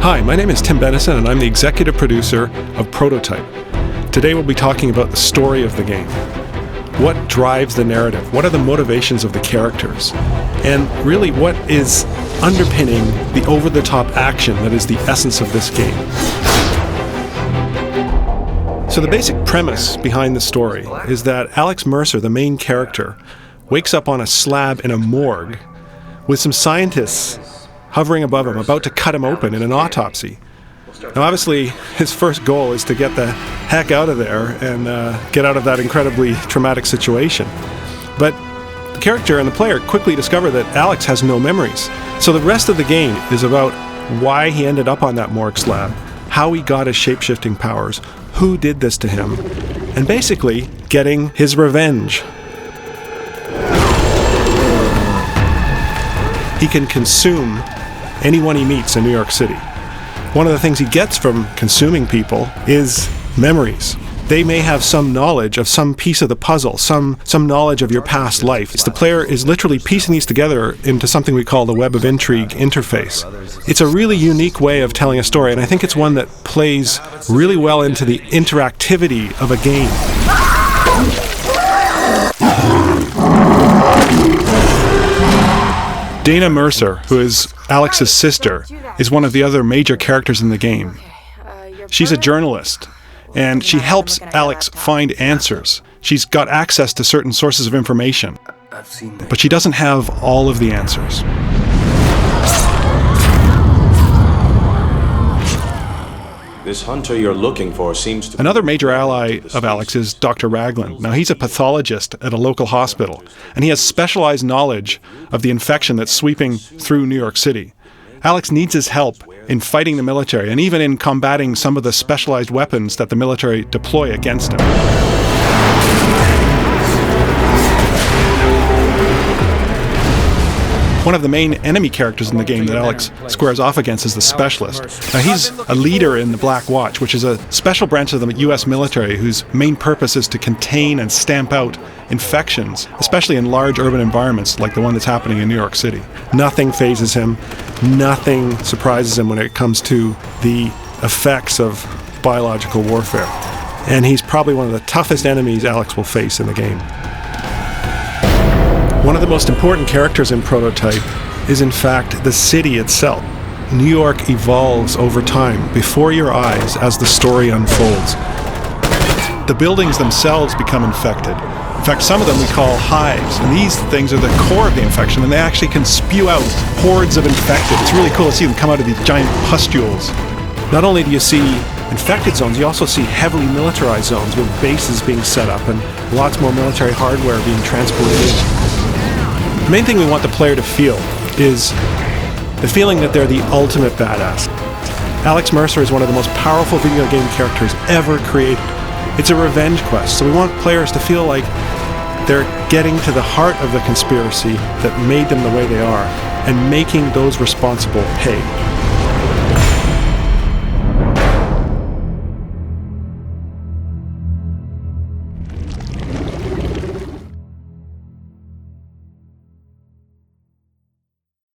Hi, my name is Tim Benison and I'm the executive producer of Prototype. Today we'll be talking about the story of the game. What drives the narrative? What are the motivations of the characters? And really, what is underpinning the over-the-top action that is the essence of this game? So the basic premise behind the story is that Alex Mercer, the main character, wakes up on a slab in a morgue with some scientists hovering above him, about to cut him open in an autopsy. Now obviously, his first goal is to get the heck out of there and get out of that incredibly traumatic situation. But the character and the player quickly discover that Alex has no memories. So the rest of the game is about why he ended up on that morgue slab, how he got his shape-shifting powers, who did this to him, and basically getting his revenge. He can consume anyone he meets in New York City. One of the things he gets from consuming people is memories. They may have some knowledge of some piece of the puzzle, some knowledge of your past life. The player is literally piecing these together into something we call the Web of Intrigue interface. It's a really unique way of telling a story, and I think it's one that plays really well into the interactivity of a game. Dana Mercer, who is Alex's sister, is one of the other major characters in the game. She's a journalist, and she helps Alex find answers. She's got access to certain sources of information, but she doesn't have all of the answers. This hunter you're looking for seems to... Another major ally of Alex is Dr. Ragland. Now, he's a pathologist at a local hospital, and he has specialized knowledge of the infection that's sweeping through New York City. Alex needs his help in fighting the military, and even in combating some of the specialized weapons that the military deploy against him. One of the main enemy characters in the game that Alex squares off against is the Specialist. Now, he's a leader in the Black Watch, which is a special branch of the U.S. military whose main purpose is to contain and stamp out infections, especially in large urban environments like the one that's happening in New York City. Nothing phases him. Nothing surprises him when it comes to the effects of biological warfare. And he's probably one of the toughest enemies Alex will face in the game. One of the most important characters in Prototype is, in fact, the city itself. New York evolves over time, before your eyes, as the story unfolds. The buildings themselves become infected. In fact, some of them we call hives, and these things are the core of the infection, and they actually can spew out hordes of infected. It's really cool to see them come out of these giant pustules. Not only do you see infected zones, you also see heavily militarized zones with bases being set up and lots more military hardware being transported in. The main thing we want the player to feel is the feeling that they're the ultimate badass. Alex Mercer is one of the most powerful video game characters ever created. It's a revenge quest, so we want players to feel like they're getting to the heart of the conspiracy that made them the way they are and making those responsible pay.